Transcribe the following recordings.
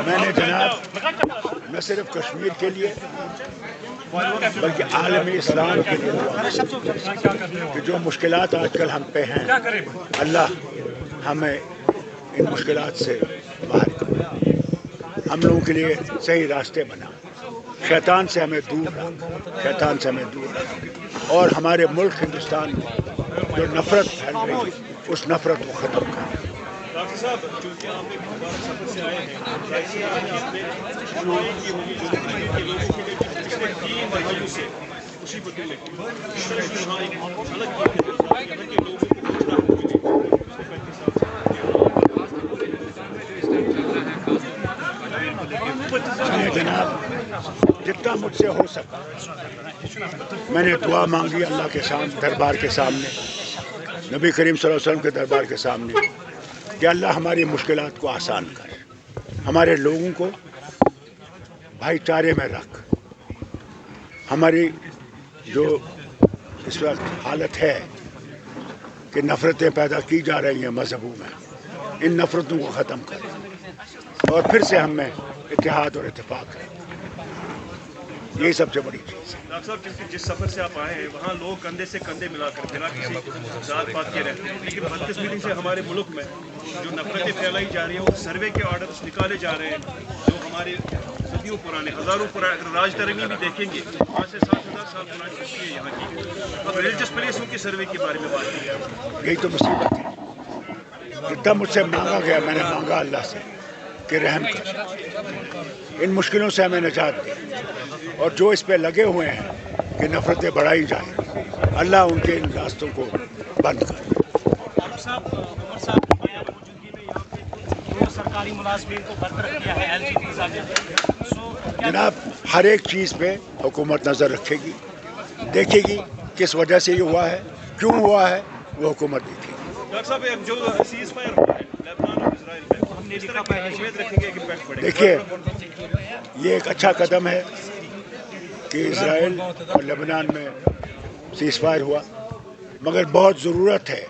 میں نے جناب نہ صرف کشمیر کے لیے بلکہ عالم اسلام کے لیے دعا کہ جو مشکلات آج کل ہم پہ ہیں اللہ ہمیں ان مشکلات سے باہر کرے، ہم لوگوں کے لیے صحیح راستے بنا، شیطان سے ہمیں دور رکھ اور ہمارے ملک ہندوستان میں جو نفرت پھیل رہی ہے اس نفرت کو ختم کرے۔ ڈاکٹر صاحب چونکہ آپ ایک مبارک سفر سے آئے ہیں، ایسی حالات میں دعائیں کی ہوگی جو کہ لوگوں کے لیے پچھلے 3 مہینوں سے مصیبتوں میں اس طرح کی وہاں ایک الگ کہ لوگوں کو کچھ راحت ملے پچھلے 35 سال سے۔ جناب جتنا مجھ سے ہو سکا میں نے دعا مانگی اللہ کے سامنے، دربار کے سامنے، نبی کریم صلی اللہ علیہ وسلم کے دربار کے سامنے کہ اللہ ہماری مشکلات کو آسان کرے، ہمارے لوگوں کو بھائی چارے میں رکھ، ہماری جو اس وقت حالت ہے کہ نفرتیں پیدا کی جا رہی ہیں مذہبوں میں، ان نفرتوں کو ختم کرے اور پھر سے ہم میں اتحاد اور اتفاق ہے، یہی سب سے بڑی چیز ہے۔ ڈاکٹر صاحب کیونکہ جس سفر سے آپ آئے ہیں وہاں لوگ کندھے سے کندھے ملا کر بنا کسی ذات پات کے رہتے ہیں، لیکن بدقسمتی سے ہمارے ملک میں جو نفرتیں پھیلائی جا رہی ہیں وہ سروے کے آرڈرز نکالے جا رہے ہیں جو ہمارے صدیوں پرانے، ہزاروں پرانے، اگر راج ترمی بھی دیکھیں گے 5 سے 7,000 سال پرانی ہسٹری ہے یہاں کی۔ اب ریلیجس پلیسوں کی سروے کے بارے میں بات کی ہے، یہی تو مصیبت ہے، جتنا مجھ سے مانگا گیا میں نے مانگا اللہ سے کہ رحم کر، ان مشکلوں سے ہمیں نجات دے، اور جو اس پہ لگے ہوئے ہیں کہ نفرتیں بڑھائی جائیں اللہ ان کے ان راستوں کو بند کر۔ عمر صاحب کی موجودگی میں یہاں پہ 2 سرکاری ملازمین کو برطرف کیا ہے LG ویزا میں۔ جناب ہر ایک چیز پہ حکومت نظر رکھے گی، دیکھے گی کس وجہ سے یہ ہوا ہے، کیوں ہوا ہے، وہ حکومت دیکھے گی۔ ڈاکٹر صاحب جو سیز فائر ہوا ہے لیبنان اور اسرائیل میں ہم نے اس طرح کی اہمیت رکھیں گے کہ امپیکٹ پڑے گا۔ دیکھیے یہ ایک اچھا قدم ہے کہ اسرائیل اور لبنان میں سیز فائر ہوا، مگر بہت ضرورت ہے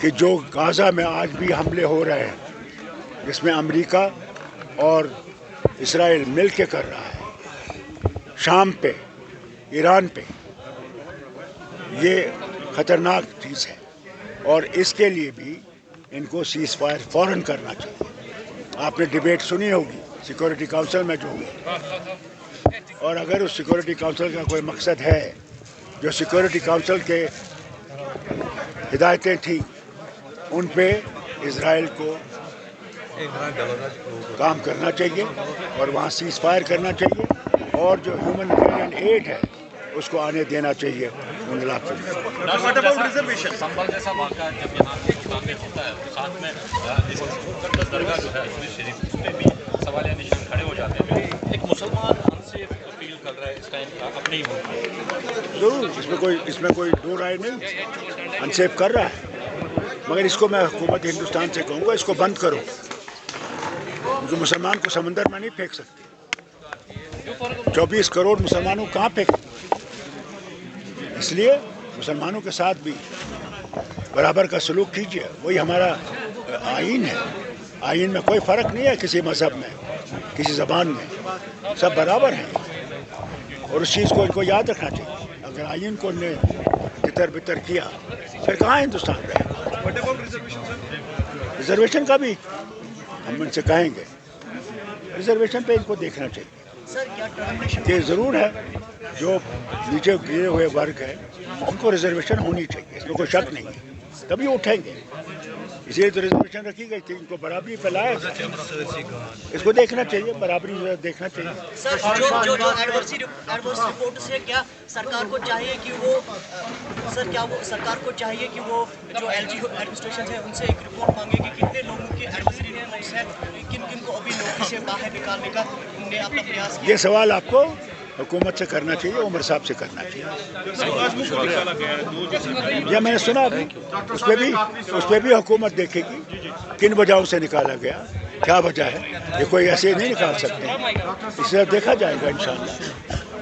کہ جو غزہ میں آج بھی حملے ہو رہے ہیں جس میں امریکہ اور اسرائیل مل کے کر رہا ہے، شام پہ، ایران پہ، یہ خطرناک چیز ہے اور اس کے لیے بھی ان کو سیز فائر فوراً کرنا چاہیے۔ آپ نے ڈیبیٹ سنی ہوگی سیکورٹی کونسل میں جو ہوئی، اور اگر اس سیکورٹی کونسل کا کوئی مقصد ہے، جو سیکورٹی کونسل کے ہدایتیں تھیں ان پہ اسرائیل کو کام کرنا چاہیے اور وہاں سیز فائر کرنا چاہیے اور جو ہیومنٹیرین ایڈ ہے اس کو آنے دینا چاہیے ان علاقوں میں۔ سنبھل جیسا واقعہ جب یہاں سامنے ہوتا ہے تو ساتھ میں مقدس درگاہ جو ہے شریف اس میں بھی سوالیہ نشان کھڑے ہو جاتے ہیں۔ ایک مسلمان انسیف فیل کر رہا ہے اس ٹائم اپنے ہی ملک میں، ضرور اس میں کوئی دو رائے نہیں، انسیف کر رہا ہے، مگر اس کو میں حکومت ہندوستان سے کہوں گا اس کو بند کرو، جو مسلمان کو سمندر میں نہیں پھینک سکتے، 24 کروڑ مسلمانوں کہاں پھینک، اس لیے مسلمانوں کے ساتھ بھی برابر کا سلوک کیجیے، وہی ہمارا آئین ہے، آئین میں کوئی فرق نہیں ہے کسی مذہب میں، کسی زبان میں، سب برابر ہیں اور اس چیز کو ان کو یاد رکھنا چاہیے۔ اگر آئین کو نے تتر بتر کیا پھر کہاں ہندوستان رہے گا؟ ریزرویشن کا بھی ہم ان سے کہیں گے، ریزرویشن پہ ان کو دیکھنا چاہیے کہ ضرور ہے جو نیچے گرے ہوئے ورگ ہے ان کو ریزرویشن ہونی چاہیے، اس میں کوئی شک نہیں ہے، تبھی اٹھیں گے، اسی لیے تو ریزرویشن رکھی گئی کہ ان کو برابری پہ لایا جائے، اس کو دیکھنا چاہیے، برابری دیکھنا چاہیے۔ سر جو ایڈورسی رپورٹس ہے کیا سرکار کو چاہیے کہ وہ سرکار کو چاہیے کہ وہ جو LG ایڈمنسٹریشن ہے ان سے ایک رپورٹ مانگے کہ کتنے لوگوں کے ایڈورسری رپورٹس ہیں، کن کن کو ابھی نوکری سے باہر نکالنے کا انہوں نے اپنا پریاس کیا؟ یہ سوال آپ کو حکومت سے کرنا چاہیے، عمر صاحب سے کرنا چاہیے۔ یہ میں نے سنا ابھی، اس پہ بھی حکومت دیکھے گی کن وجہوں سے نکالا گیا، کیا وجہ ہے، یہ کوئی ایسے نہیں نکال سکتے، اس سے دیکھا جائے گا انشاءاللہ۔